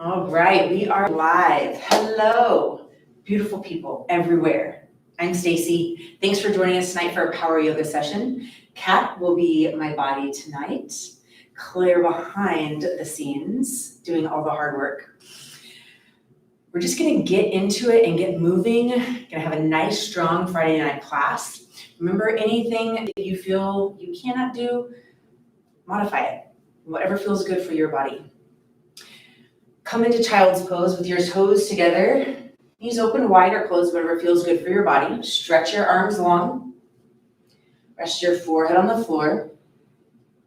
All right, we are live. Hello, beautiful people everywhere. I'm Stacey. Thanks for joining us tonight for a power yoga session. Kat will be my body tonight. Claire behind the scenes, doing all the hard work. We're just gonna get into it and get moving. Gonna have a nice, strong Friday night class. Remember, anything that you feel you cannot do, modify it. Whatever feels good for your body. Come into child's pose with your toes together, knees open wide or closed, whatever feels good for your body. Stretch your arms long. Rest your forehead on the floor.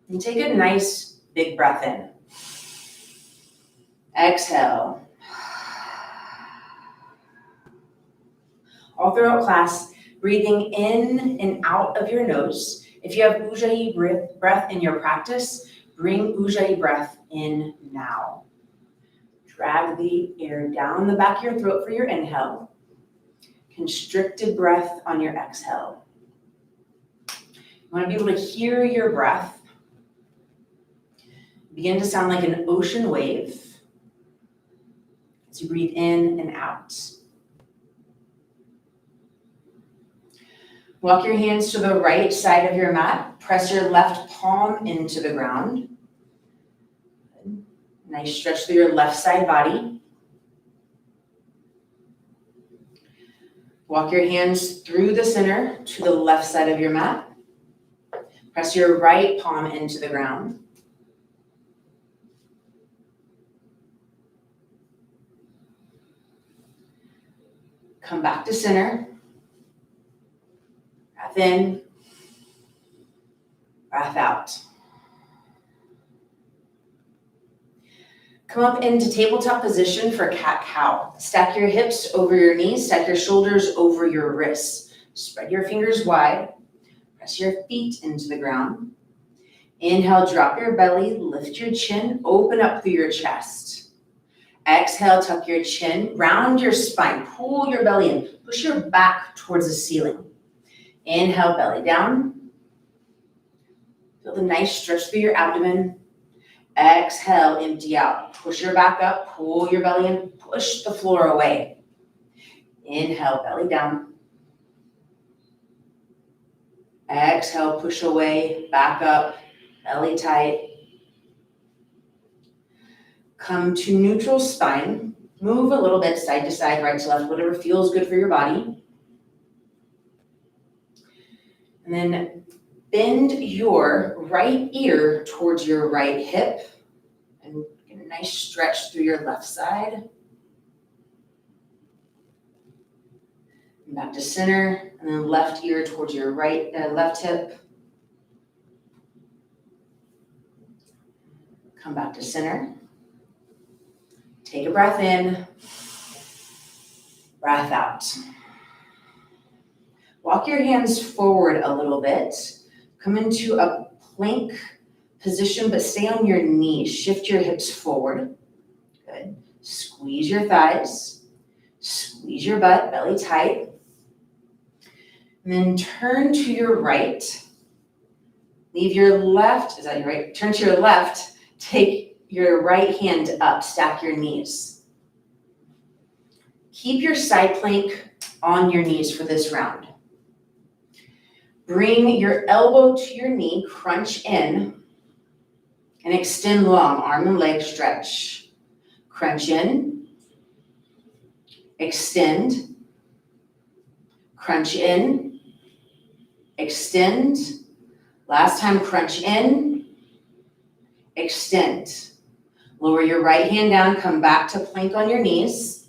And take a nice big breath in. Exhale. All throughout class, breathing in and out of your nose. If you have Ujjayi breath in your practice, bring Ujjayi breath in now. Drag the air down the back of your throat for your inhale. Constricted breath on your exhale. You want to be able to hear your breath. Begin to sound like an ocean wave as you breathe in and out. Walk your hands to the right side of your mat. Press your left palm into the ground. Nice stretch through your left side body. Walk your hands through the center to the left side of your mat. Press your right palm into the ground. Come back to center. Breath in. Breath out. Come up into tabletop position for cat-cow. Stack your hips over your knees, stack your shoulders over your wrists. Spread your fingers wide. Press your feet into the ground. Inhale, drop your belly, lift your chin, open up through your chest. Exhale, tuck your chin, round your spine, pull your belly in, push your back towards the ceiling. Inhale, belly down. Feel the nice stretch through your abdomen. Exhale, empty out. Push your back up, pull your belly in, push the floor away. Inhale, belly down. Exhale, push away, back up, belly tight. Come to neutral spine. Move a little bit side to side, right to left, whatever feels good for your body. And then bend your right ear towards your right hip and get a nice stretch through your left side. And back to center, and then left ear towards your left hip. Come back to center. Take a breath in, breath out. Walk your hands forward a little bit. Come into a plank position, but stay on your knees. Shift your hips forward. Good. Squeeze your thighs. Squeeze your butt, belly tight. And then turn to your right. Leave your left, is that your right? Turn to your left. Take your right hand up. Stack your knees. Keep your side plank on your knees for this round. Bring your elbow to your knee, crunch in, and extend long, arm and leg stretch. Crunch in, extend, crunch in, extend. Last time, crunch in, extend. Lower your right hand down, come back to plank on your knees.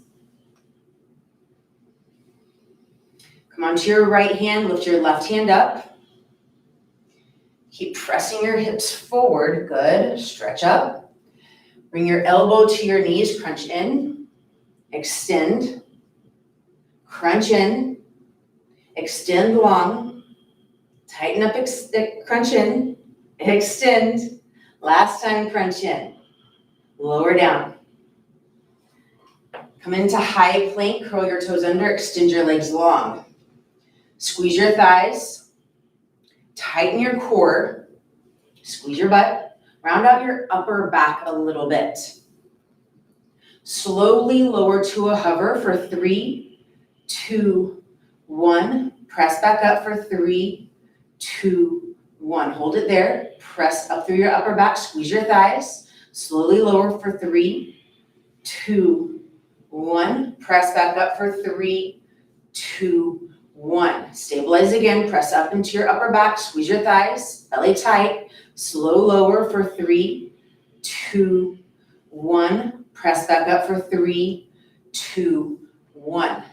Come onto your right hand, lift your left hand up. Keep pressing your hips forward, good, stretch up. Bring your elbow to your knees, crunch in, extend, crunch in, extend long, tighten up, crunch in, extend. Last time, crunch in, lower down. Come into high plank, curl your toes under, extend your legs long. Squeeze your thighs, tighten your core, squeeze your butt, round out your upper back a little bit. Slowly lower to a hover for 3, 2, 1. Press back up for 3, 2, 1. Hold it there. Press up through your upper back. Squeeze your thighs. Slowly lower for 3, 2, 1. Press back up for 3, 2, 1. Stabilize again. Press up into your upper back. Squeeze your thighs. Belly tight. Slow lower for 3, 2, 1. Press back up for 3, 2, 1.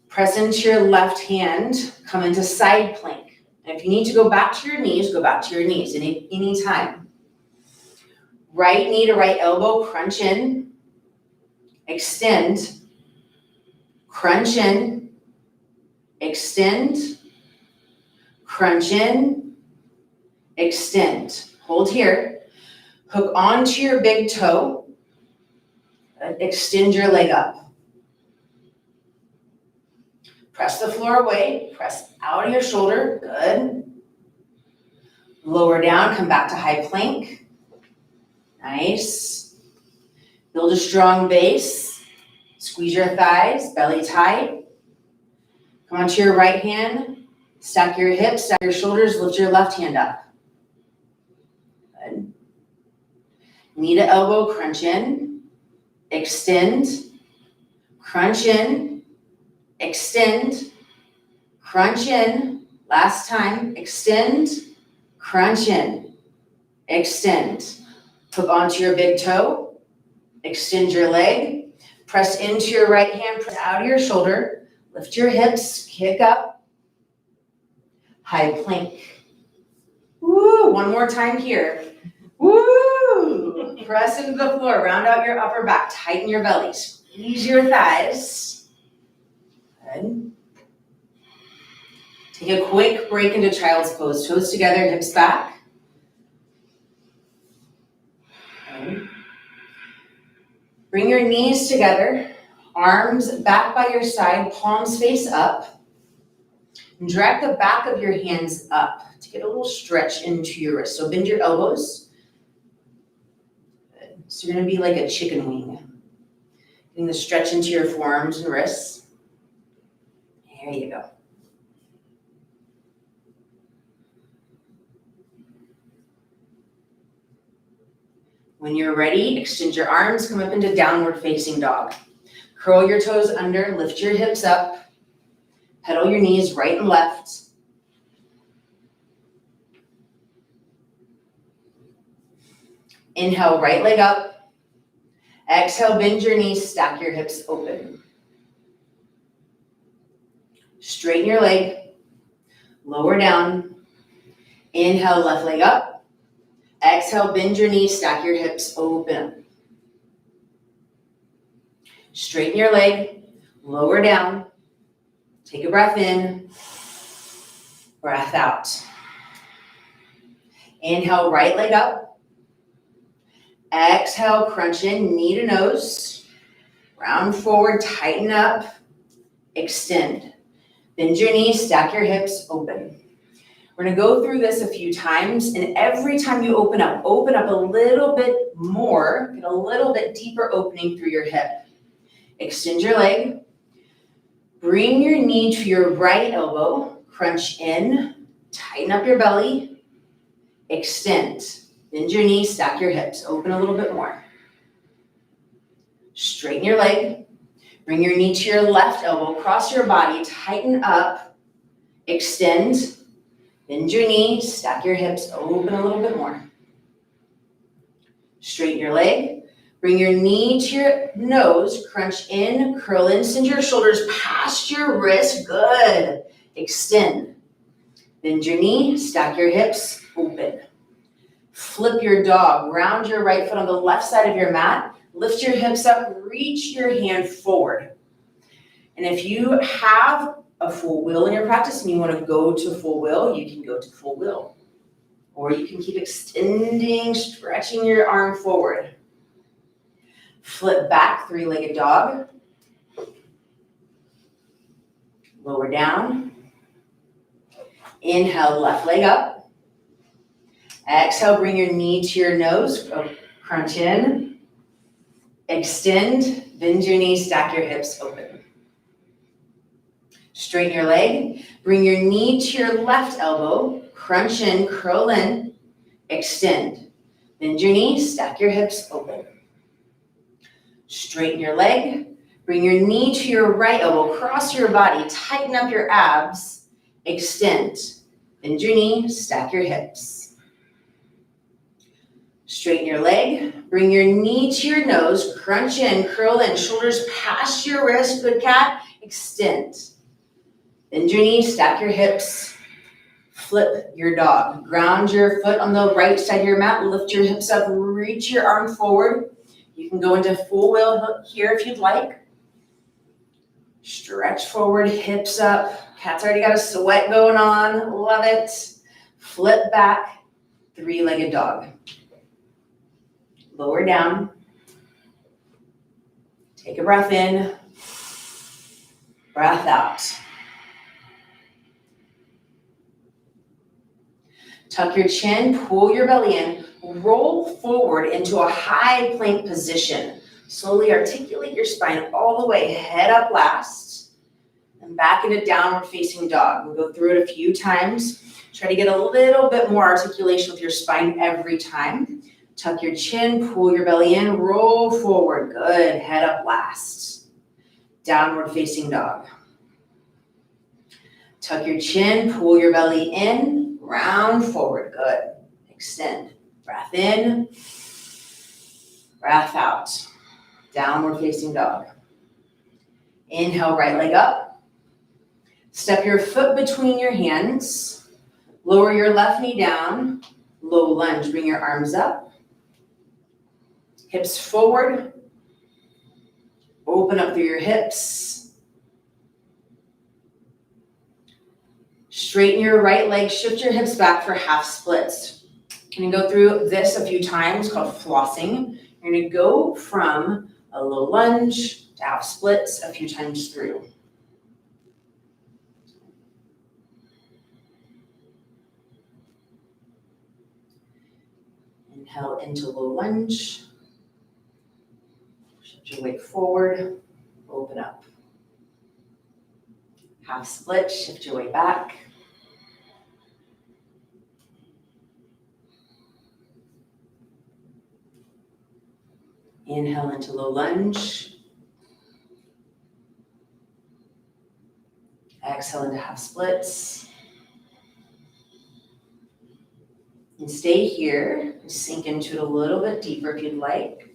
Press into your left hand. Come into side plank. And if you need to go back to your knees, go back to your knees any time. Right knee to right elbow, crunch in. Extend. Crunch in. Extend. Crunch in. Extend. Hold here. Hook onto your big toe. Extend your leg up. Press the floor away. Press out of your shoulder. Good. Lower down. Come back to high plank. Nice. Build a strong base. Squeeze your thighs. Belly tight. Come onto your right hand. Stack your hips. Stack your shoulders. Lift your left hand up. Good. Knee to elbow. Crunch in. Extend. Crunch in. Extend. Crunch in. Last time. Extend. Crunch in. Extend. Hook onto your big toe. Extend your leg. Press into your right hand. Press out of your shoulder. Lift your hips. Kick up. High plank. Woo! One more time here. Woo! Press into the floor. Round out your upper back. Tighten your belly. Squeeze your thighs. Good. Take a quick break into child's pose. Toes together, hips back. Good. Bring your knees together. Arms back by your side. Palms face up. And drag the back of your hands up to get a little stretch into your wrist. So bend your elbows. Good. So you're going to be like a chicken wing. Getting the stretch into your forearms and wrists. There you go. When you're ready, extend your arms, come up into downward facing dog. Curl your toes under, lift your hips up, pedal your knees right and left. Inhale, right leg up. Exhale, bend your knees, stack your hips open. Straighten your leg, lower down. Inhale, left leg up. Exhale, bend your knees, stack your hips open. Straighten your leg, lower down. Take a breath in, breath out. Inhale, right leg up. Exhale, crunch in, knee to nose. Round forward, tighten up, extend. Bend your knees, stack your hips, open. We're gonna go through this a few times, and every time you open up a little bit more, get a little bit deeper opening through your hip. Extend your leg. Bring your knee to your right elbow, crunch in, tighten up your belly, extend. Bend your knees, stack your hips, open a little bit more. Straighten your leg. Bring your knee to your left elbow, cross your body, tighten up, extend. Bend your knee, stack your hips, open a little bit more. Straighten your leg. Bring your knee to your nose, crunch in, curl in, send your shoulders past your wrist. Good. Extend. Bend your knee, stack your hips, open. Flip your dog. Round your right foot on the left side of your mat. Lift your hips up, reach your hand forward. And if you have a full wheel in your practice and you want to go to full wheel, you can go to full wheel. Or you can keep extending, stretching your arm forward. Flip back, three-legged dog. Lower down. Inhale, left leg up. Exhale, bring your knee to your nose. Crunch in. Extend, bend your knees, stack your hips open. Straighten your leg, bring your knee to your left elbow, crunch in, curl in, extend. Bend your knees, stack your hips open. Straighten your leg, bring your knee to your right elbow, cross your body, tighten up your abs, extend. Bend your knee, stack your hips. Straighten your leg, bring your knee to your nose, crunch in, curl in, shoulders past your wrist, good cat, extend. Bend your knees, stack your hips, flip your dog. Ground your foot on the right side of your mat, lift your hips up, reach your arm forward. You can go into full wheel hook here if you'd like. Stretch forward, hips up. Cat's already got a sweat going on, love it. Flip back, three-legged dog. Lower down. Take a breath in, breath out. Tuck your chin, pull your belly in, roll forward into a high plank position. Slowly articulate your spine all the way, head up last, and back into downward facing dog. We'll go through it a few times. Try to get a little bit more articulation with your spine every time. Tuck your chin, pull your belly in, roll forward. Good, head up last. Downward facing dog. Tuck your chin, pull your belly in, round forward, good. Extend, breath in, breath out. Downward facing dog. Inhale, right leg up. Step your foot between your hands. Lower your left knee down. Low lunge, bring your arms up. Hips forward. Open up through your hips. Straighten your right leg, shift your hips back for half splits. You're gonna go through this a few times, called flossing. You're gonna go from a low lunge to half splits a few times through. Inhale into low lunge. Shift your weight forward, open up. Half split, shift your weight back. Inhale into low lunge. Exhale into half splits. And stay here. Sink into it a little bit deeper if you'd like.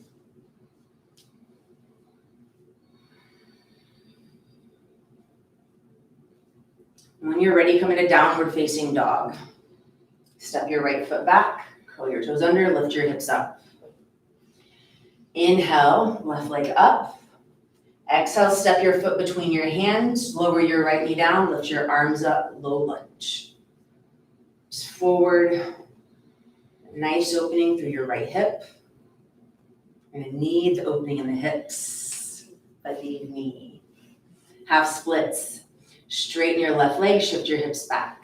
And when you're ready, come into downward facing dog. Step your right foot back, curl your toes under, lift your hips up. Inhale, left leg up. Exhale, step your foot between your hands, lower your right knee down, lift your arms up, low lunge. Just forward, nice opening through your right hip. You're gonna need the opening in the hips, believe me. Half splits, straighten your left leg, shift your hips back.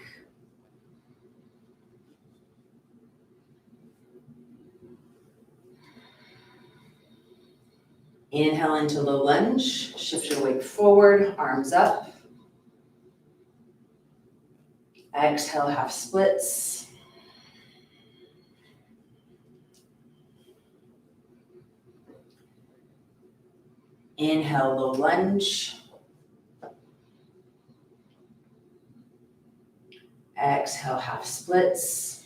Inhale into low lunge, shift your weight forward, arms up. Exhale, half splits. Inhale, low lunge. Exhale, half splits.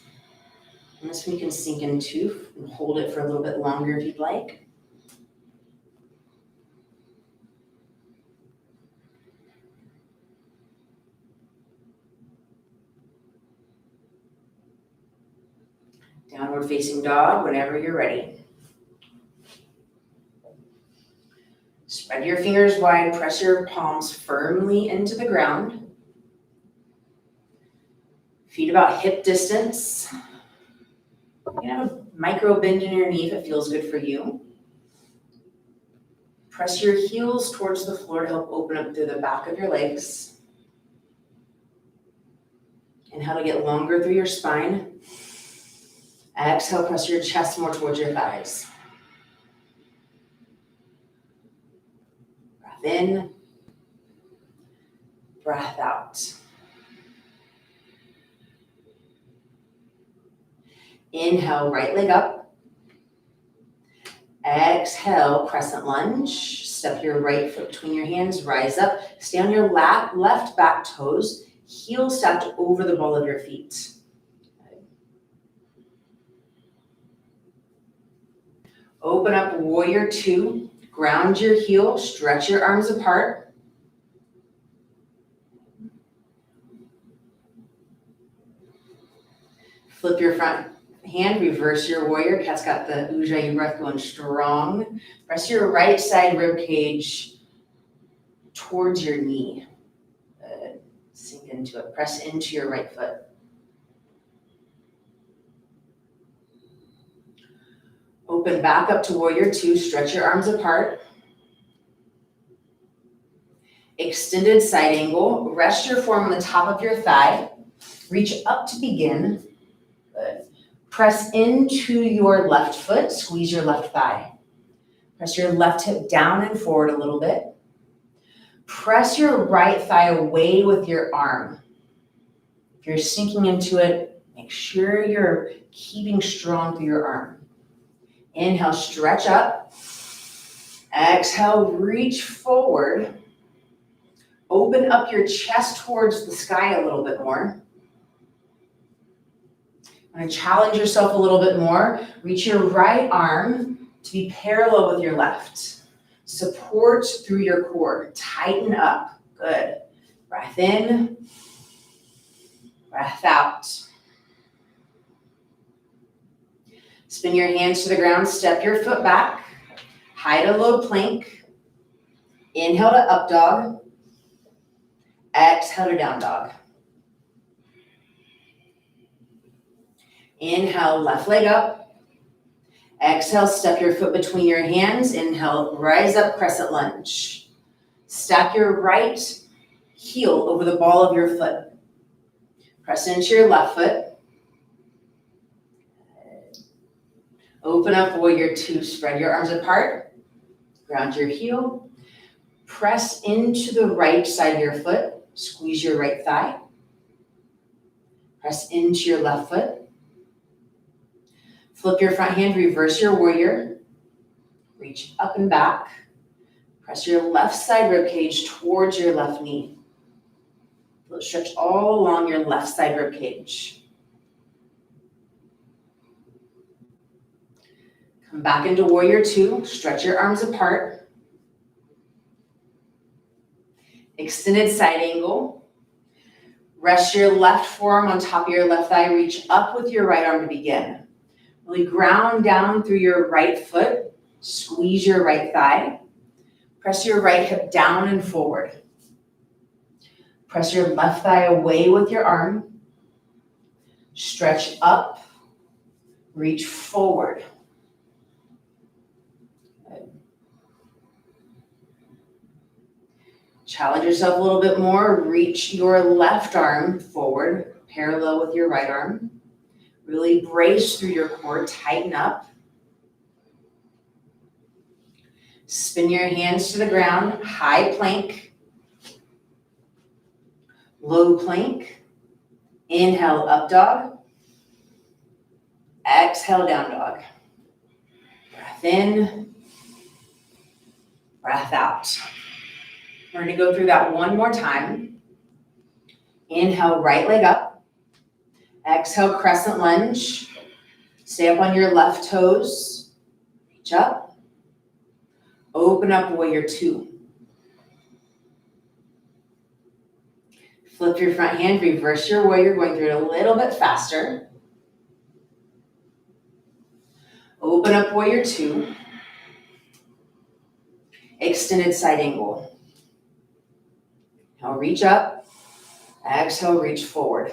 And this one you can sink into and hold it for a little bit longer if you'd like. Downward facing dog whenever you're ready. Spread your fingers wide, press your palms firmly into the ground. Feet about hip distance. You can have a micro bend in your knee if it feels good for you. Press your heels towards the floor to help open up through the back of your legs. Inhale to get longer through your spine. Exhale, press your chest more towards your thighs. in, breath out. Inhale, right leg up. Exhale, crescent lunge. Step your right foot between your hands, rise up. Stay on your left back toes, heels stacked over the ball of your feet. Open up warrior two. Ground your heel, stretch your arms apart. Flip your front hand, reverse your warrior. Cat's got the Ujjayi breath going strong. Press your right side rib cage towards your knee. Good. Sink into it. Press into your right foot. Open back up to warrior two. Stretch your arms apart. Extended side angle. Rest your form on the top of your thigh. Reach up to begin. Good. Press into your left foot. Squeeze your left thigh. Press your left hip down and forward a little bit. Press your right thigh away with your arm. If you're sinking into it, make sure you're keeping strong through your arm. Inhale, stretch up. Exhale, reach forward. Open up your chest towards the sky a little bit more. And challenge yourself a little bit more. Reach your right arm to be parallel with your left. Support through your core. Tighten up. Good. Breath in. Breath out. Spin your hands to the ground. Step your foot back. High to low plank. Inhale to up dog. Exhale to down dog. Inhale, left leg up. Exhale, step your foot between your hands. Inhale, rise up, crescent lunge. Stack your right heel over the ball of your foot. Press into your left foot. Open up warrior two. Spread your arms apart. Ground your heel. Press into the right side of your foot. Squeeze your right thigh. Press into your left foot. Flip your front hand, reverse your warrior. Reach up and back. Press your left side rib cage towards your left knee. Stretch all along your left side rib cage. Come back into warrior two. Stretch your arms apart. Extended side angle. Rest your left forearm on top of your left thigh. Reach up with your right arm to begin. Really ground down through your right foot. Squeeze your right thigh. Press your right hip down and forward. Press your left thigh away with your arm. Stretch up. Reach forward. Good. Challenge yourself a little bit more. Reach your left arm forward, parallel with your right arm. Really brace through your core, tighten up. Spin your hands to the ground, high plank, low plank. Inhale, up dog. Exhale, down dog. Breath in, breath out. We're going to go through that one more time. Inhale, right leg up. Exhale, crescent lunge. Stay up on your left toes. Reach up. Open up warrior two. Flip your front hand, reverse your warrior, going through it a little bit faster. Open up warrior two. Extended side angle. Now reach up. Exhale, reach forward.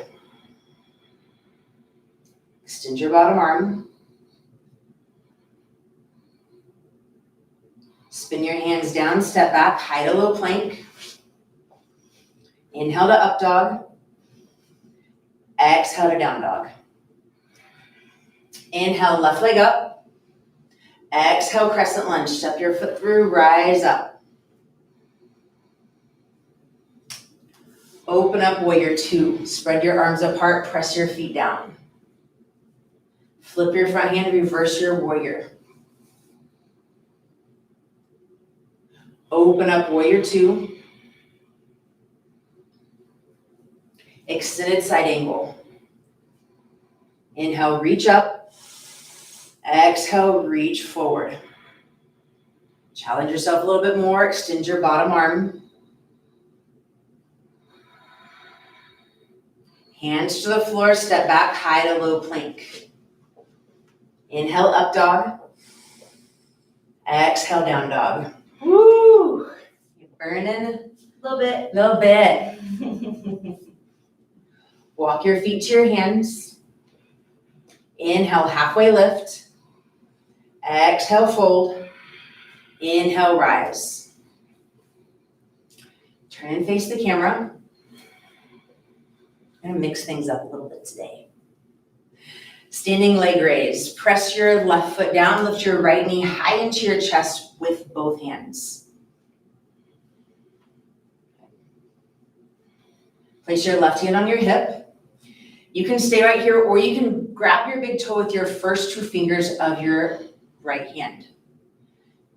Extend your bottom arm. Spin your hands down, step back, high to low plank. Inhale to up dog. Exhale to down dog. Inhale, left leg up. Exhale, crescent lunge. Step your foot through, rise up. Open up warrior two. Spread your arms apart, press your feet down. Flip your front hand, reverse your warrior. Open up warrior two. Extended side angle. Inhale, reach up. Exhale, reach forward. Challenge yourself a little bit more. Extend your bottom arm. Hands to the floor, step back, high to low plank. Inhale, up dog. Exhale, down dog. Woo! You're burning A little bit. little bit. Walk your feet to your hands. Inhale, halfway lift. Exhale, fold. Inhale, rise. Turn and face the camera. I'm gonna mix things up a little bit today. Standing leg raise. Press your left foot down, lift your right knee high into your chest with both hands. Place your left hand on your hip. You can stay right here, or you can grab your big toe with your first two fingers of your right hand.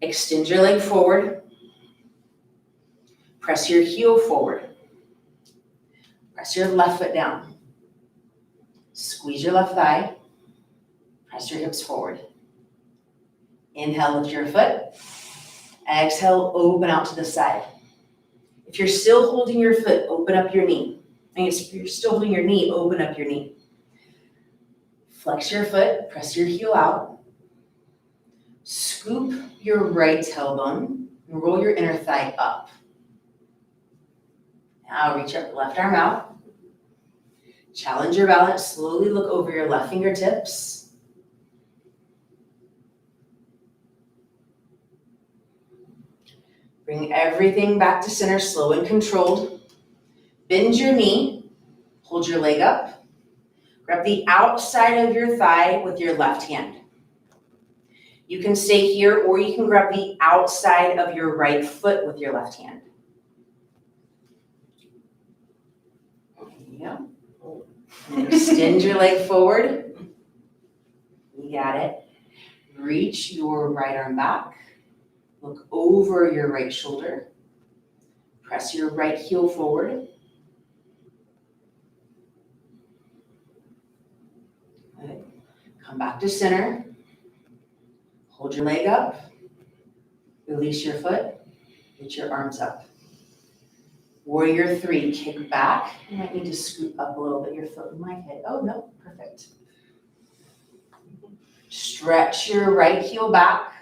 Extend your leg forward. Press your heel forward. Press your left foot down. Squeeze your left thigh. Press your hips forward. Inhale, lift your foot. Exhale, open out to the side. If you're still holding your foot, open up your knee. If you're still holding your knee, open up your knee. Flex your foot, press your heel out. Scoop your right tailbone and roll your inner thigh up. Now reach your left arm out. Challenge your balance. Slowly look over your left fingertips. Bring everything back to center, slow and controlled. Bend your knee. Hold your leg up. Grab the outside of your thigh with your left hand. You can stay here, or you can grab the outside of your right foot with your left hand. There you go. And extend your leg forward. You got it. Reach your right arm back. Look over your right shoulder. Press your right heel forward. Good. Come back to center. Hold your leg up. Release your foot. Reach your arms up. Warrior three, kick back. You might need to scoop up a little bit. Your foot might hit. Oh, no, perfect. Stretch your right heel back.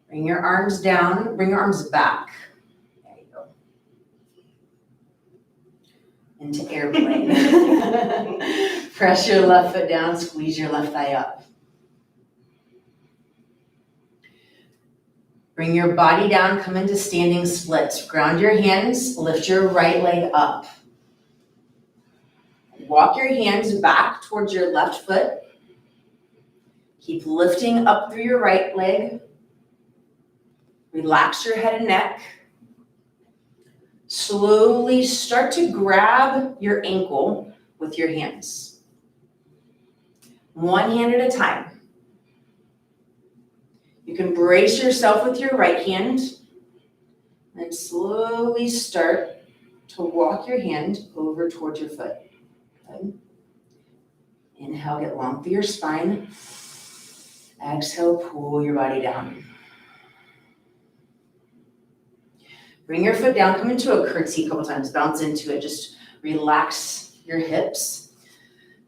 Bring your arms down. Bring your arms back. There you go. Into airplane. Press your left foot down. Squeeze your left thigh up. Bring your body down, come into standing splits. Ground your hands, lift your right leg up. Walk your hands back towards your left foot. Keep lifting up through your right leg. Relax your head and neck. Slowly start to grab your ankle with your hands. One hand at a time. You can brace yourself with your right hand and slowly start to walk your hand over towards your foot. Good. Inhale, get long through your spine. Exhale, pull your body down. Bring your foot down, come into a curtsy a couple times, bounce into it, just relax your hips.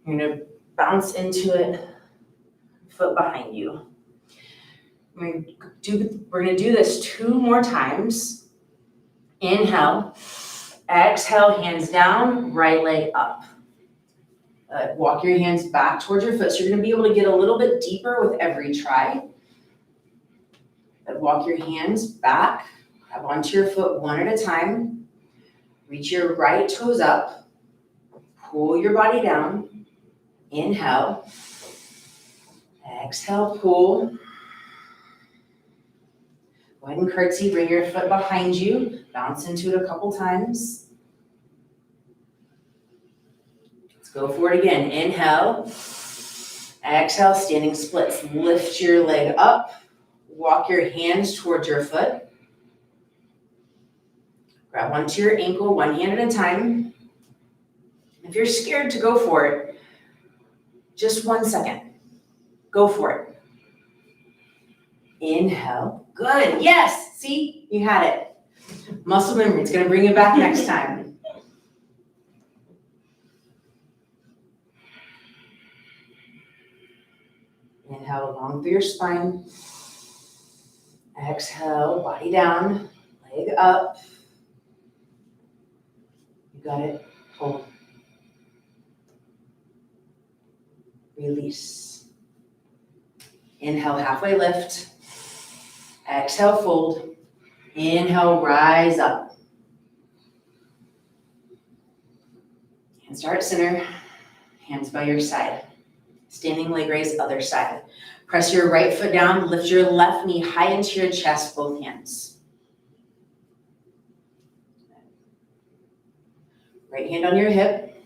You're gonna bounce into it, foot behind you. We're gonna do this 2 more times. Inhale, exhale, hands down, right leg up. Walk your hands back towards your foot. So you're gonna be able to get a little bit deeper with every try. Walk your hands back, grab onto your foot one at a time. Reach your right toes up, pull your body down. Inhale, exhale, pull. Go ahead and curtsy, bring your foot behind you, bounce into it a couple times. go for it again. Inhale. Exhale, standing splits. Lift your leg up. Walk your hands towards your foot. Grab onto your ankle, one hand at a time. If you're scared to go for it, just 1 second. Go for it. Inhale. Good. Yes. See, you had it. Muscle memory. It's going to bring you back next time. Inhale long through your spine. Exhale, body down, leg up. You got it. Hold. Release. Inhale, halfway lift. Exhale, fold. Inhale, rise up. Hands start at center. Hands by your side. Standing leg raise, other side. Press your right foot down, lift your left knee high into your chest, both hands. Right hand on your hip.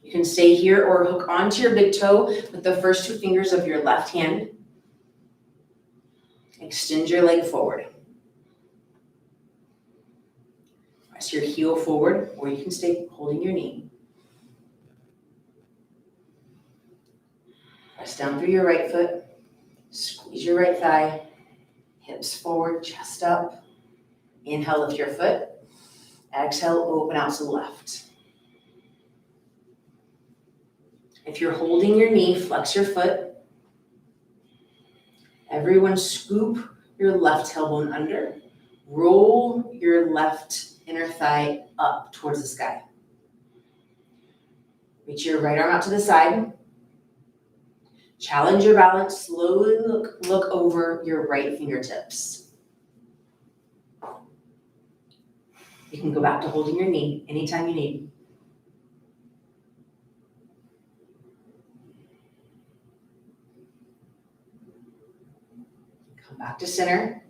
You can stay here or hook onto your big toe with the first 2 fingers of your left hand. Extend your leg forward. Press your heel forward, or you can stay holding your knee. Press down through your right foot, squeeze your right thigh, hips forward, chest up. Inhale, lift your foot. Exhale, open out to the left. If you're holding your knee, flex your foot. Everyone scoop your left tailbone under. Roll your left inner thigh up towards the sky. Reach your right arm out to the side. Challenge your balance. Slowly look over your right fingertips. You can go back to holding your knee anytime you need. Come back to center.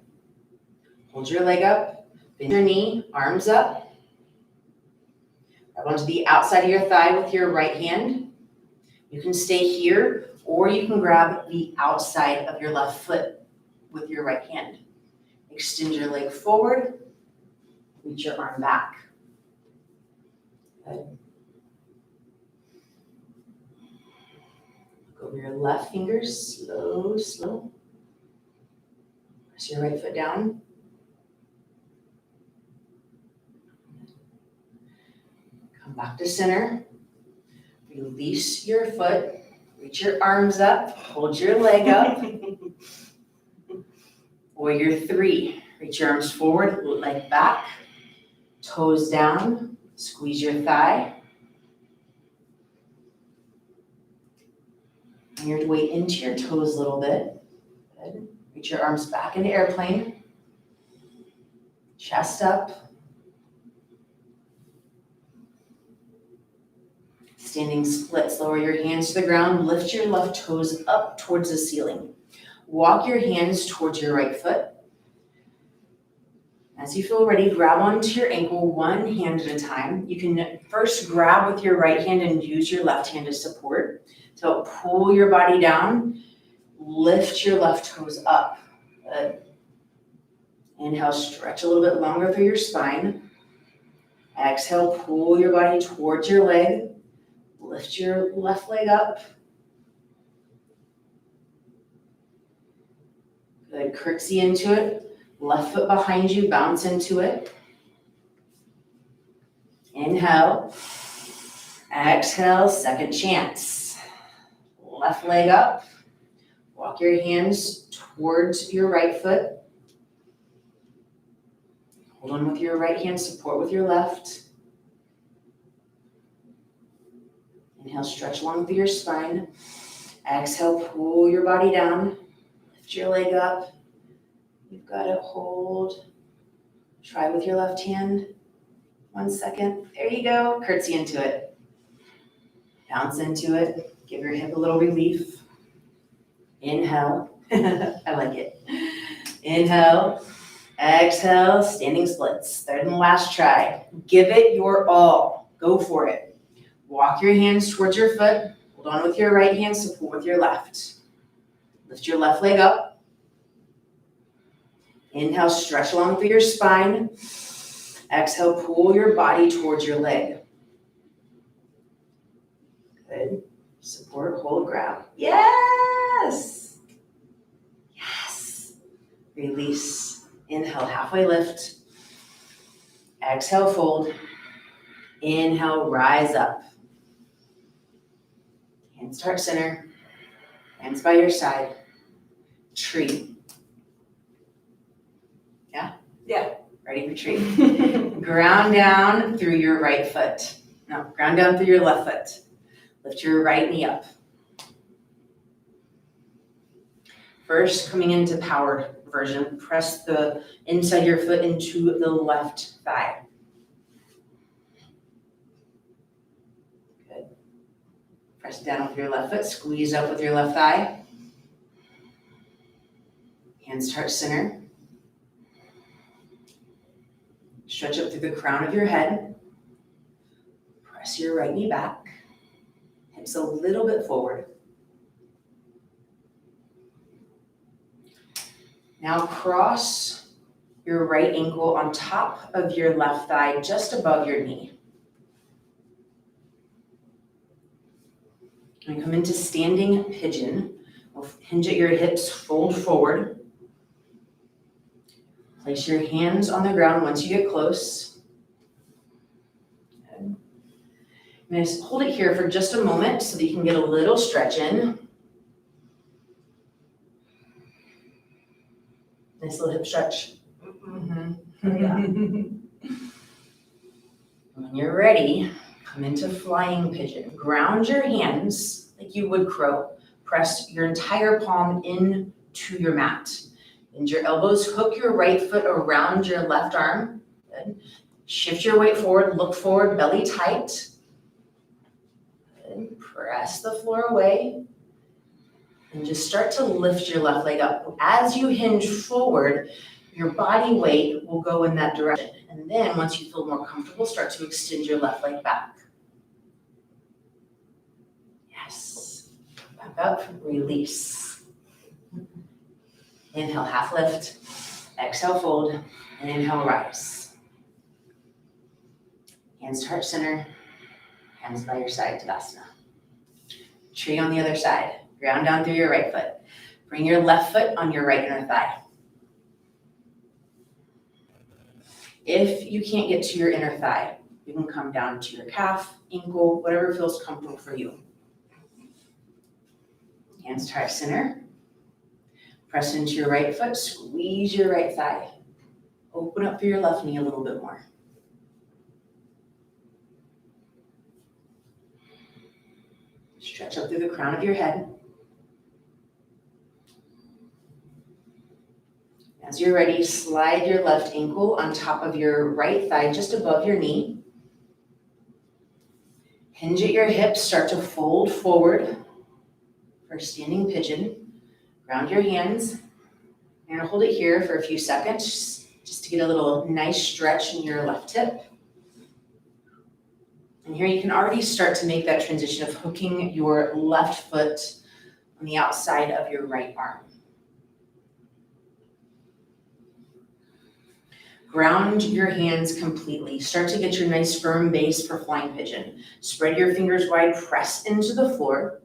Hold your leg up. Bend your knee, arms up. Grab onto the outside of your thigh with your right hand. You can stay here, or you can grab the outside of your left foot with your right hand. Extend your leg forward. Reach your arm back. Good. Look over your left fingers, slow. Press your right foot down. Come back to center. Release your foot. Reach your arms up. Hold your leg up. Warrior 3. Reach your arms forward, leg back. Toes down. Squeeze your thigh. Bring your weight into your toes a little bit. Good. Reach your arms back into airplane. Chest up. Standing splits. Lower your hands to the ground. Lift your left toes up towards the ceiling. Walk your hands towards your right foot. As you feel ready, grab onto your ankle, one hand at a time. You can first grab with your right hand and use your left hand to support. So pull your body down. Lift your left toes up. Good. Inhale, stretch a little bit longer through your spine. Exhale, pull your body towards your leg. Lift your left leg up. Good, curtsy into it. Left foot behind you, bounce into it. Inhale. Exhale, second chance. Left leg up. Walk your hands towards your right foot. Hold on with your right hand, support with your left. Inhale, stretch long through your spine. Exhale, pull your body down. Lift your leg up. You've got to hold. Try with your left hand. 1 second. There you go. Curtsy into it. Bounce into it. Give your hip a little relief. Inhale. I like it. Inhale. Exhale. Standing splits. Third and last try. Give it your all. Go for it. Walk your hands towards your foot. Hold on with your right hand, support with your left. Lift your left leg up. Inhale, stretch along through your spine. Exhale, pull your body towards your leg. Good. Support, hold, grab. Yes. Yes. Release. Inhale, halfway lift. Exhale, fold. Inhale, rise up. Hands start center. Hands by your side. Tree. Yeah? Yeah. Ready for tree. Ground down through your right foot. No, ground down through your left foot. Lift your right knee up. First, coming into power version, press the inside of your foot into the left thigh. Good. Press down with your left foot, squeeze up with your left thigh. Hands start center. Stretch up through the crown of your head. Press your right knee back. Hips a little bit forward. Now cross your right ankle on top of your left thigh, just above your knee. And come into standing pigeon. Hinge at your hips, fold forward. Place your hands on the ground once you get close. Good. I'm going to hold it here for just a moment so that you can get a little stretch in. Nice little hip stretch. Mm-hmm. Yeah. When you're ready, come into flying pigeon. Ground your hands like you would crow. Press your entire palm into your mat. Bend your elbows, hook your right foot around your left arm. Good. Shift your weight forward, look forward, belly tight. Good. Press the floor away. And just start to lift your left leg up. As you hinge forward, your body weight will go in that direction. And then once you feel more comfortable, start to extend your left leg back. Yes. Back up, release. Inhale, half lift. Exhale, fold. And inhale, rise. Hands heart center. Hands by your side, Tadasana. Tree on the other side. Ground down through your right foot. Bring your left foot on your right inner thigh. If you can't get to your inner thigh, you can come down to your calf, ankle, whatever feels comfortable for you. Hands to heart center. Press into your right foot, squeeze your right thigh. Open up through your left knee a little bit more. Stretch up through the crown of your head. As you're ready, slide your left ankle on top of your right thigh, just above your knee. Hinge at your hips, start to fold forward for standing pigeon. Ground your hands. You're gonna hold it here for a few seconds, just to get a little nice stretch in your left hip. And here you can already start to make that transition of hooking your left foot on the outside of your right arm. Ground your hands completely. Start to get your nice firm base for flying pigeon. Spread your fingers wide, press into the floor.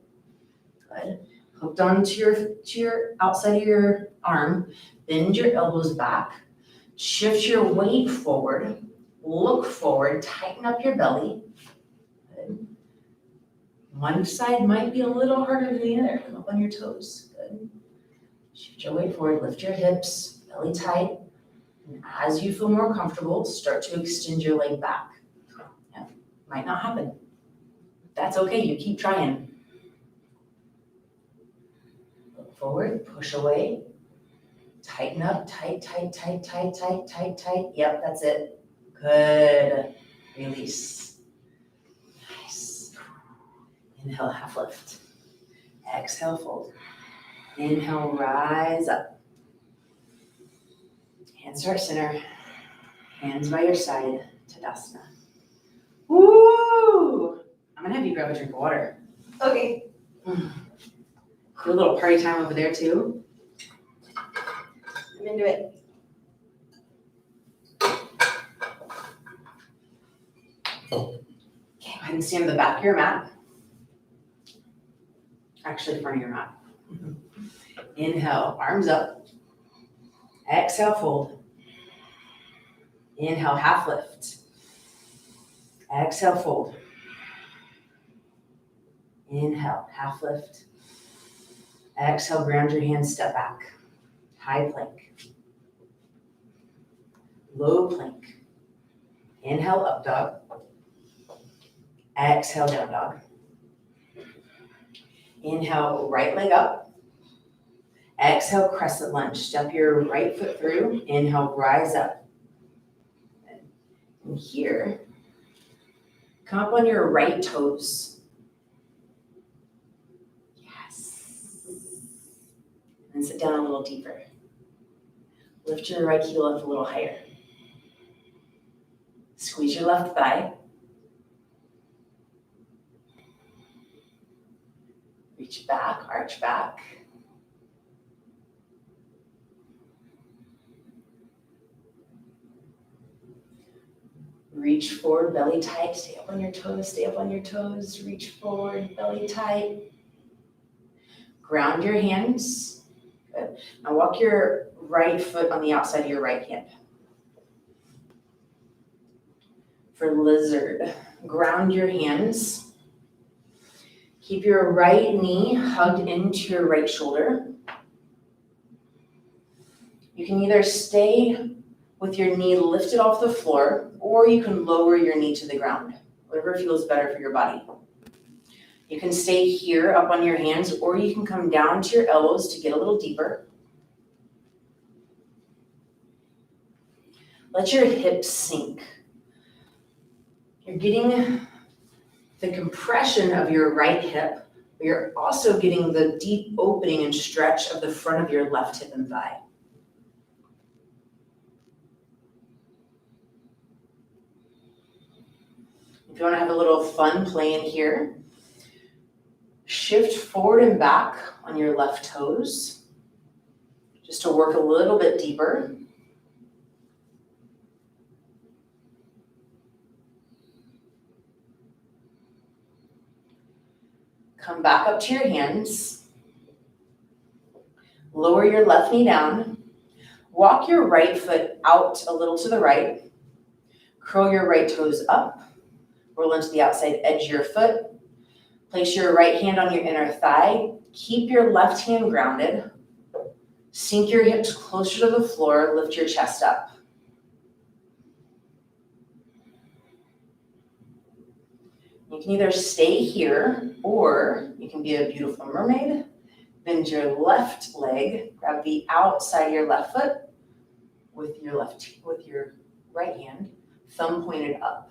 Good. Hooked onto your outside of your arm. Bend your elbows back. Shift your weight forward. Look forward, tighten up your belly. Good. One side might be a little harder than the other. Come up on your toes. Good. Shift your weight forward, lift your hips, belly tight. And as you feel more comfortable, start to extend your leg back. Yeah, might not happen. That's okay, you keep trying. Look forward, push away. Tighten up, tight, tight, tight, tight, tight, tight, tight. Yep, that's it. Good. Release. Nice. Inhale, half lift. Exhale, fold. Inhale, rise up. Hands to heart center, hands by your side, Tadasana. Woo! I'm gonna have you grab a drink of water. Okay. Do a little party time over there too. I'm into it. Okay, go ahead and stand on the back of your mat. Actually, front of your mat. Inhale, arms up. Exhale, fold. Inhale, half lift. Exhale, fold. Inhale, half lift. Exhale, ground your hands, step back. High plank. Low plank. Inhale, up dog. Exhale, down dog. Inhale, right leg up. Exhale, crescent lunge. Step your right foot through. Inhale, rise up. And here, come up on your right toes. Yes. And sit down a little deeper. Lift your right heel up a little higher. Squeeze your left thigh. Reach back, arch back. Reach forward, belly tight. Stay up on your toes, stay up on your toes. Reach forward, belly tight. Ground your hands. Good. Now walk your right foot on the outside of your right hip. For lizard, ground your hands. Keep your right knee hugged into your right shoulder. You can either stay with your knee lifted off the floor, or you can lower your knee to the ground, whatever feels better for your body. You can stay here up on your hands, or you can come down to your elbows to get a little deeper. Let your hips sink. You're getting the compression of your right hip, but you're also getting the deep opening and stretch of the front of your left hip and thigh. If you want to have a little fun playing here, shift forward and back on your left toes, just to work a little bit deeper. Come back up to your hands. Lower your left knee down. Walk your right foot out a little to the right. Curl your right toes up. Roll into the outside edge of your foot. Place your right hand on your inner thigh. Keep your left hand grounded. Sink your hips closer to the floor. Lift your chest up. You can either stay here, or you can be a beautiful mermaid. Bend your left leg. Grab the outside of your left foot with your right hand. Thumb pointed up.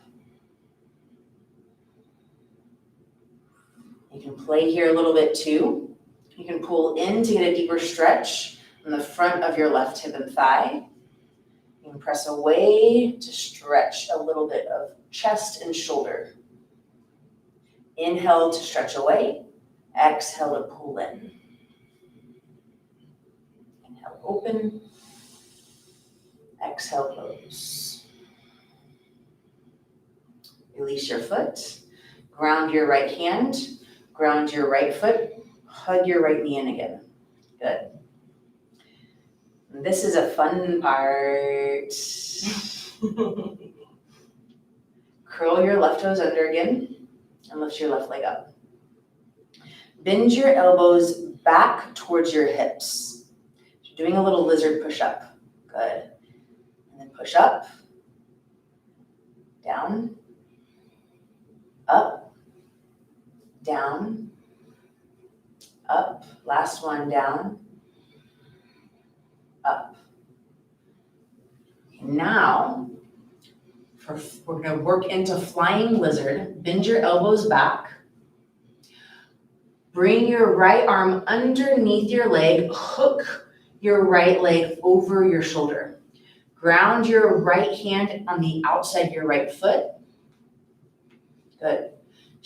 You can play here a little bit too. You can pull in to get a deeper stretch on the front of your left hip and thigh. You can press away to stretch a little bit of chest and shoulder. Inhale to stretch away. Exhale to pull in. Inhale, open. Exhale, close. Release your foot. Ground your right hand. Ground your right foot. Hug your right knee in again. Good. And this is a fun part. Curl your left toes under again and lift your left leg up. Bend your elbows back towards your hips. You're doing a little lizard push-up. Good. And then push up, down, up, down, up. Last one, down, up. Now, we're going to work into flying lizard. Bend your elbows back. Bring your right arm underneath your leg. Hook your right leg over your shoulder. Ground your right hand on the outside of your right foot. Good.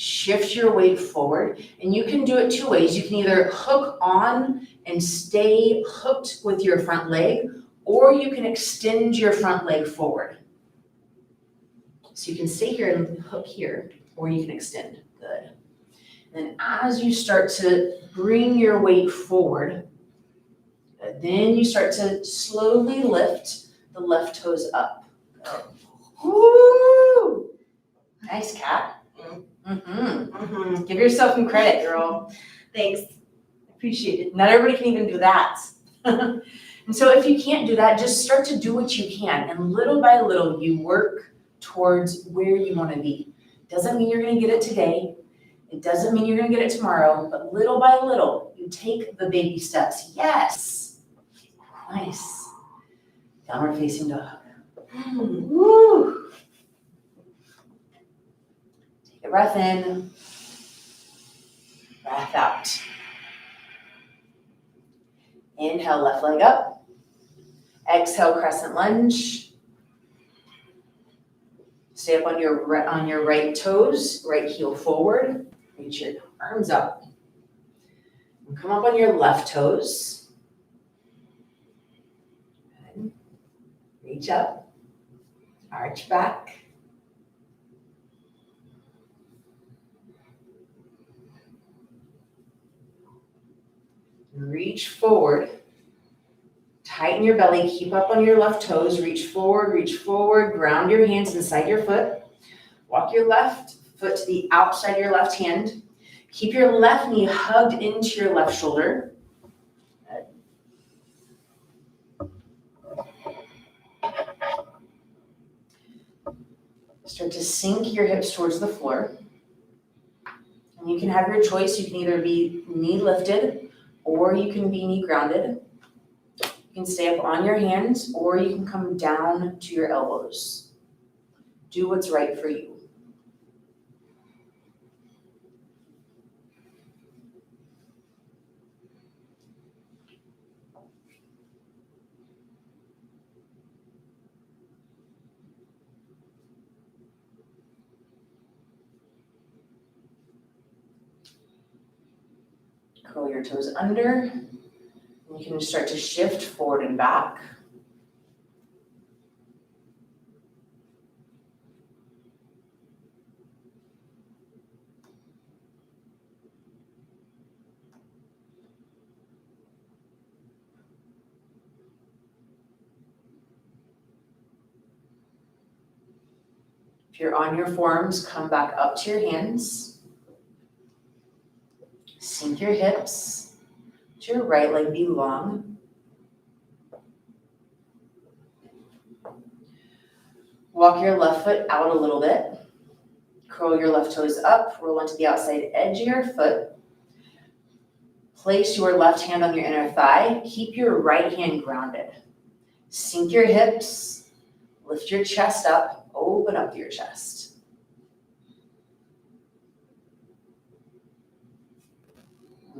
shift your weight forward. And you can do it two ways. You can either hook on and stay hooked with your front leg, or you can extend your front leg forward. So you can stay here and hook here, or you can extend. Good. And as you start to bring your weight forward, then you start to slowly lift the left toes up. Woo! Nice, Kat. Give yourself some credit, girl. Thanks. Appreciate it. Not everybody can even do that. And so if you can't do that, just start to do what you can. And little by little, you work towards where you want to be. Doesn't mean you're going to get it today. It doesn't mean you're going to get it tomorrow. But little by little, you take the baby steps. Yes. Nice. Downward facing dog. Woo. Take a breath in. Breath out. Inhale, left leg up. Exhale, crescent lunge. Stay up on your right toes, right heel forward. Reach your arms up. And come up on your left toes. Good. Reach up. Arch back. Reach forward. Tighten your belly, keep up on your left toes, reach forward, ground your hands inside your foot. Walk your left foot to the outside of your left hand. Keep your left knee hugged into your left shoulder. Start to sink your hips towards the floor. And you can have your choice. You can either be knee lifted or you can be knee grounded. You can stay up on your hands, or you can come down to your elbows. Do what's right for you. Curl your toes under. You can start to shift forward and back. If you're on your forearms, come back up to your hands. Sink your hips. Let your right leg be long. Walk your left foot out a little bit. Curl your left toes up. Roll onto the outside edge of your foot. Place your left hand on your inner thigh. Keep your right hand grounded. Sink your hips. Lift your chest up. Open up your chest.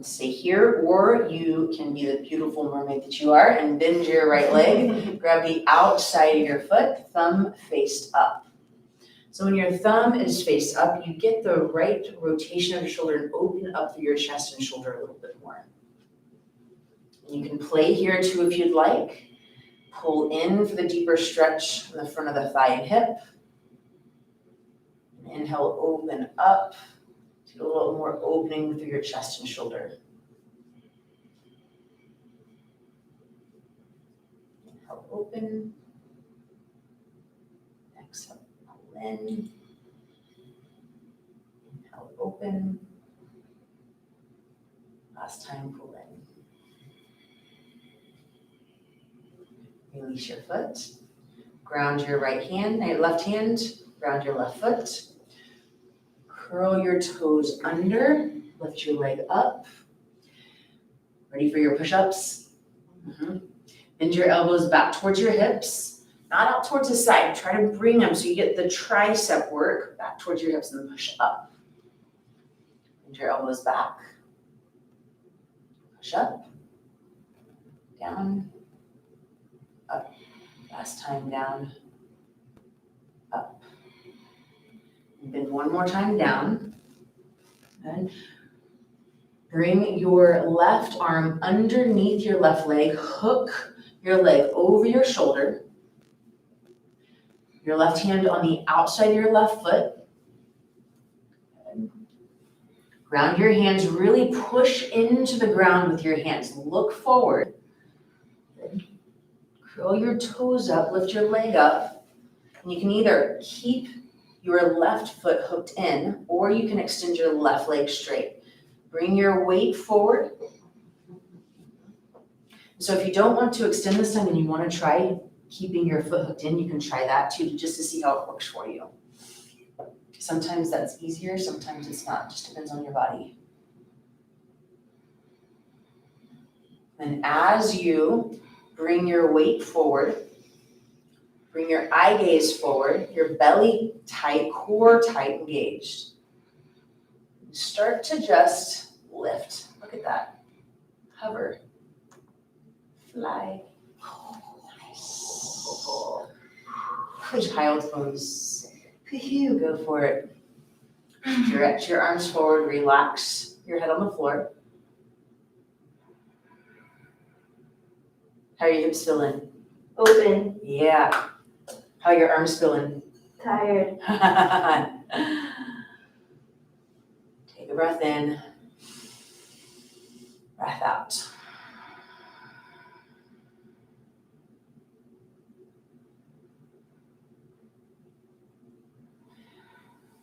Stay here, or you can be the beautiful mermaid that you are and bend your right leg. Grab the outside of your foot, thumb faced up. So when your thumb is faced up, you get the right rotation of your shoulder and open up through your chest and shoulder a little bit more. You can play here too if you'd like. Pull in for the deeper stretch in the front of the thigh and hip. Inhale, open up. A little more opening through your chest and shoulder. Inhale, open. Exhale, pull in. Inhale, open. Last time, pull in. Release your foot. Ground your left hand. Ground your left foot. Curl your toes under, lift your leg up. Ready for your push-ups? Bend your elbows back towards your hips, not out towards the side. Try to bring them so you get the tricep work back towards your hips and then push up. Bend your elbows back. Push up, down, up. Last time, down, up. Bend one more time down. Good. Bring your left arm underneath your left leg. Hook your leg over your shoulder. Your left hand on the outside of your left foot. Good. Ground your hands. Really push into the ground with your hands. Look forward. Good. Curl your toes up. Lift your leg up. And you can either keep your left foot hooked in, or you can extend your left leg straight. Bring your weight forward. So if you don't want to extend this time and you want to try keeping your foot hooked in, you can try that too, just to see how it works for you. Sometimes that's easier, sometimes it's not, just depends on your body. And as you bring your weight forward, bring your eye gaze forward, your belly tight, core tight, engaged. Start to just lift. Look at that. Hover. Fly. Push child's pose. Go for it. Direct your arms forward. Relax your head on the floor. How are your hips feeling? Open. Yeah. How are your arms feeling? Tired. Take a breath in. Breath out.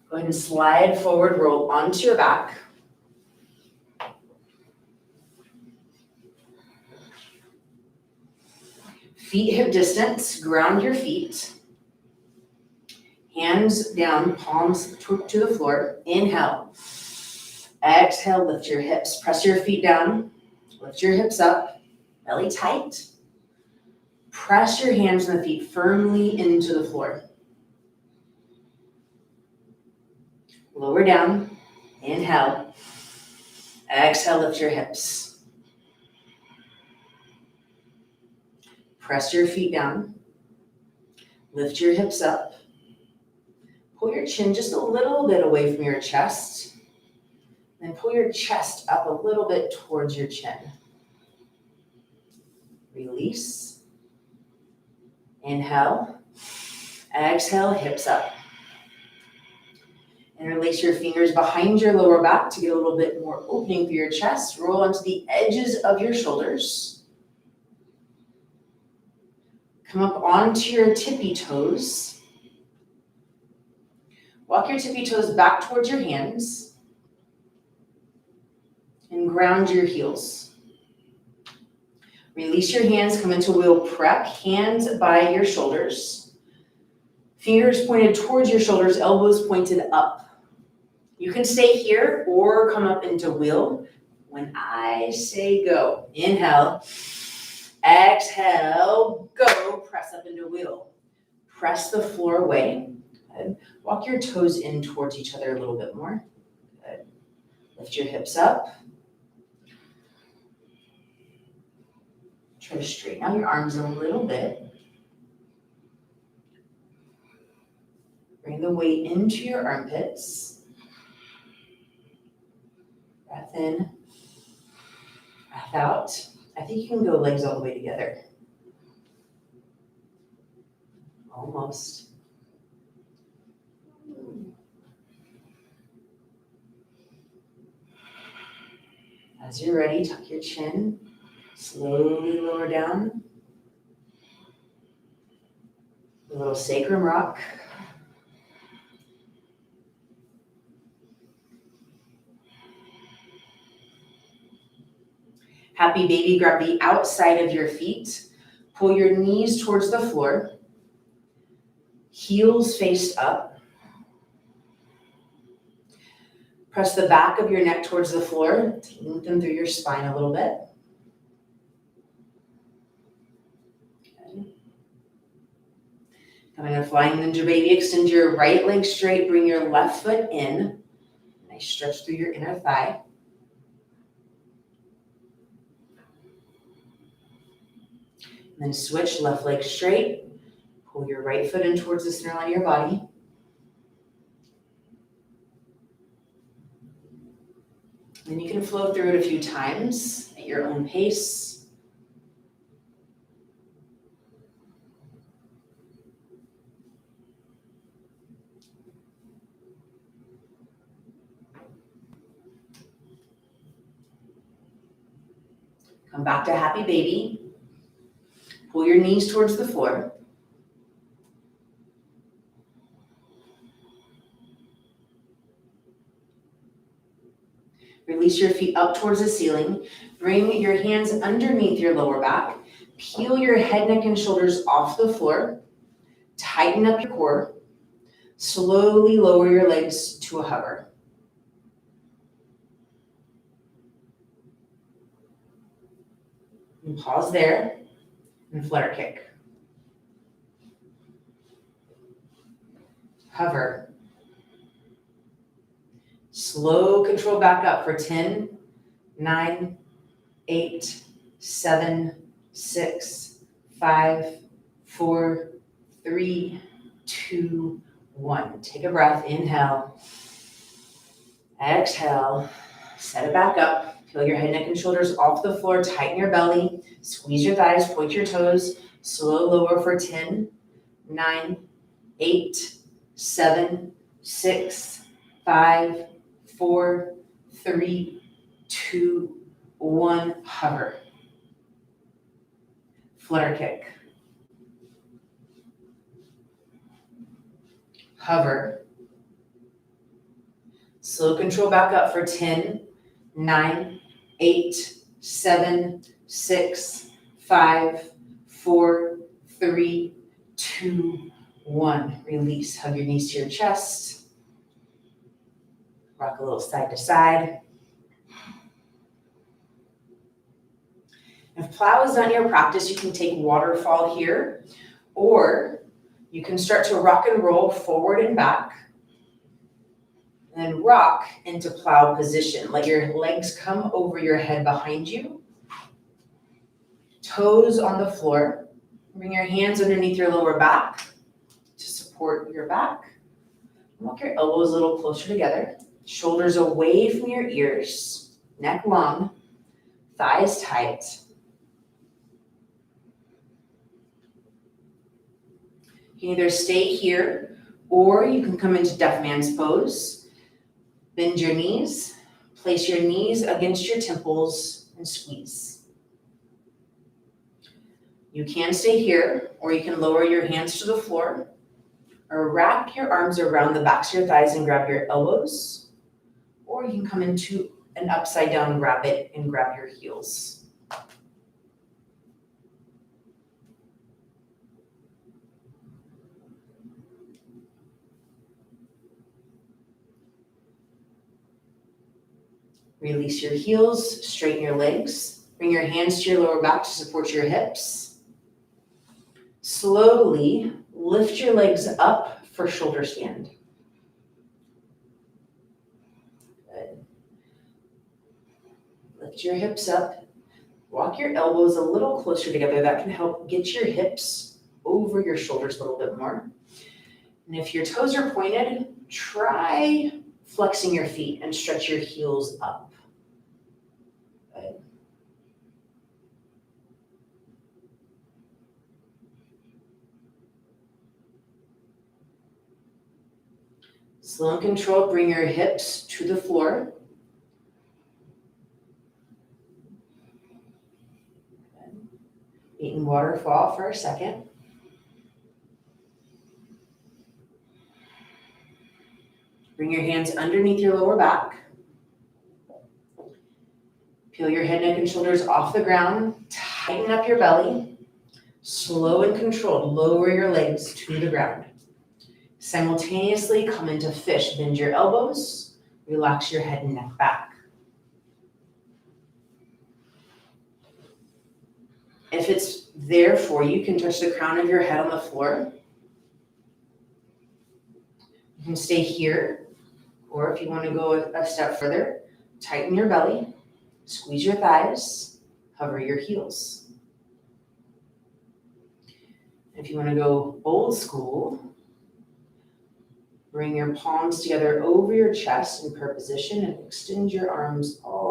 Go ahead and slide forward, roll onto your back. Feet hip distance, ground your feet. Hands down, palms to the floor. Inhale. Exhale, lift your hips. Press your feet down. Lift your hips up. Belly tight. Press your hands and the feet firmly into the floor. Lower down. Inhale. Exhale, lift your hips. Press your feet down. Lift your hips up. Pull your chin just a little bit away from your chest. Then pull your chest up a little bit towards your chin. Release. Inhale. Exhale, hips up. Interlace your fingers behind your lower back to get a little bit more opening for your chest. Roll onto the edges of your shoulders. Come up onto your tippy toes. Walk your tippy toes back towards your hands. And ground your heels. Release your hands, come into wheel prep, hands by your shoulders. Fingers pointed towards your shoulders, elbows pointed up. You can stay here or come up into wheel. When I say go, inhale, exhale, go, press up into wheel. Press the floor away. Good. Walk your toes in towards each other a little bit more. Good. Lift your hips up. Try to straighten out your arms a little bit. Bring the weight into your armpits. Breath in, breath out. I think you can go legs all the way together. Almost. As you're ready, tuck your chin. Slowly lower down. A little sacrum rock. Happy baby, grab the outside of your feet. Pull your knees towards the floor. Heels faced up. Press the back of your neck towards the floor. Lengthen through your spine a little bit. Okay. Coming to flying ninja baby, extend your right leg straight, bring your left foot in. Nice stretch through your inner thigh. And then switch, left leg straight. Pull your right foot in towards the center line of your body. Then you can flow through it a few times at your own pace. Come back to happy baby. Pull your knees towards the floor. Release your feet up towards the ceiling. Bring your hands underneath your lower back. Peel your head, neck, and shoulders off the floor. Tighten up your core. Slowly lower your legs to a hover. And pause there and flutter kick. Hover. Slow control back up for 10, 9, 8, 7, 6, 5, 4, 3, 2, 1. Take a breath. Inhale. Exhale. Set it back up. Peel your head, neck, and shoulders off the floor. Tighten your belly. Squeeze your thighs. Point your toes. Slow lower for 10, 9, 8, 7, 6, 5, 4, 3, 2, 1. Hover. Flutter kick. Hover. Slow control back up for 10, 9, 8, 7, 6, 5, 4, 3, 2, 1. Release. Hug your knees to your chest. Rock a little side to side. If plow is not your practice, you can take waterfall here, or you can start to rock and roll forward and back, and then rock into plow position. Let your legs come over your head behind you. Toes on the floor. Bring your hands underneath your lower back to support your back. Walk your elbows a little closer together. Shoulders away from your ears. Neck long. Thighs tight. You can either stay here or you can come into deaf man's pose. Bend your knees. Place your knees against your temples and squeeze. You can stay here or you can lower your hands to the floor or wrap your arms around the backs of your thighs and grab your elbows, or you can come into an upside down rabbit and grab your heels. Release your heels, straighten your legs. Bring your hands to your lower back to support your hips. Slowly lift your legs up for shoulder stand. Good. Lift your hips up. Walk your elbows a little closer together. That can help get your hips over your shoulders a little bit more. And if your toes are pointed, try flexing your feet and stretch your heels up. Good. Slow and controlled, bring your hips to the floor. Good. Eating waterfall for a second. Bring your hands underneath your lower back. Peel your head, neck, and shoulders off the ground. Tighten up your belly. Slow and controlled, lower your legs to the ground. Simultaneously come into fish. Bend your elbows. Relax your head and neck back. If it's there for you, you can touch the crown of your head on the floor. You can stay here, or if you want to go a step further, tighten your belly, squeeze your thighs, hover your heels. If you want to go old school, bring your palms together over your chest in prayer position and extend your arms all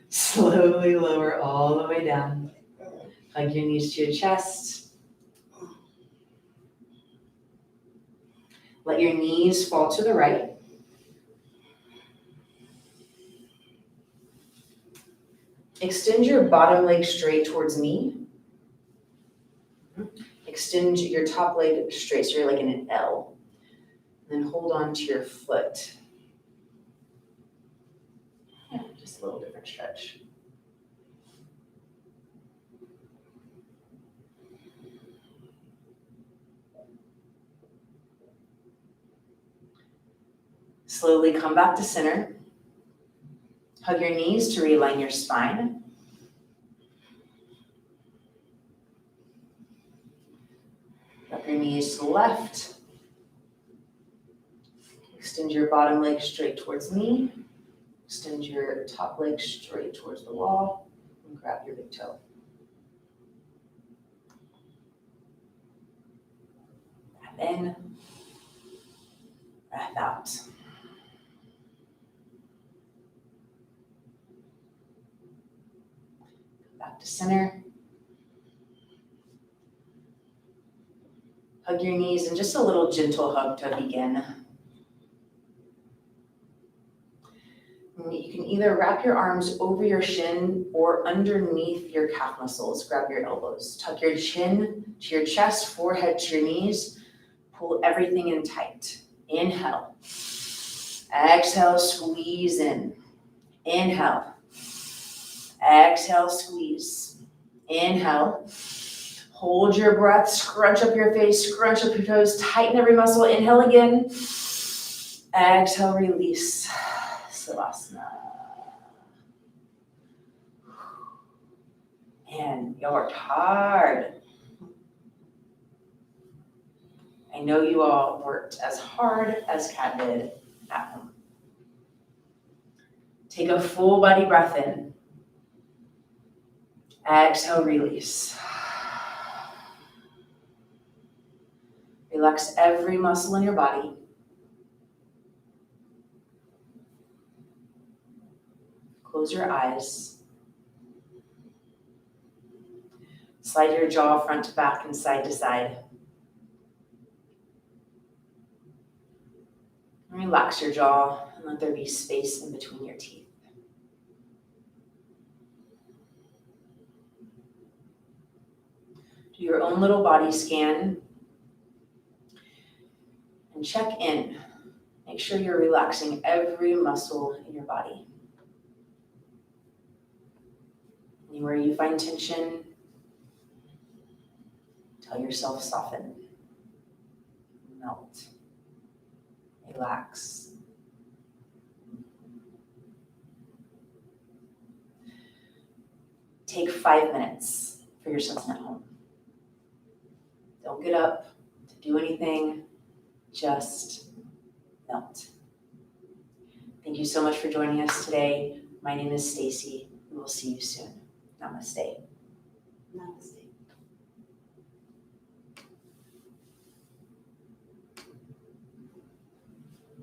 Slowly lower all the way down. Hug your knees to your chest. Let your knees fall to the right. Extend your bottom leg straight towards me. Extend your top leg straight, so you're like in an L. And then hold on to your foot. Yeah, just a little different stretch. Slowly come back to center. Hug your knees to realign your spine. Drop your knees to the left. Extend your bottom leg straight towards me. Extend your top leg straight towards the wall. And grab your big toe. Breath in. Breath out. Back to center. Hug your knees and just a little gentle hug to begin. You can either wrap your arms over your shin or underneath your calf muscles. Grab your elbows. Tuck your chin to your chest, forehead to your knees. Pull everything in tight. Inhale. Exhale, squeeze in. Inhale. Exhale, squeeze. Inhale. Hold your breath, scrunch up your face, scrunch up your toes, tighten every muscle. Inhale again. Exhale, release. Savasana. And you worked hard. I know you all worked as hard as Kat did at home. Take a full body breath in. Exhale, release. Relax every muscle in your body. Close your eyes. Slide your jaw front to back and side to side. And relax your jaw and let there be space in between your teeth. Do your own little body scan and check in. Make sure you're relaxing every muscle in your body. Anywhere you find tension, tell yourself soften, melt, relax. Take 5 minutes for yourself at home. Don't get up to do anything, just melt. Thank you so much for joining us today. My name is Stacey. We will see you soon. Namaste. Namaste.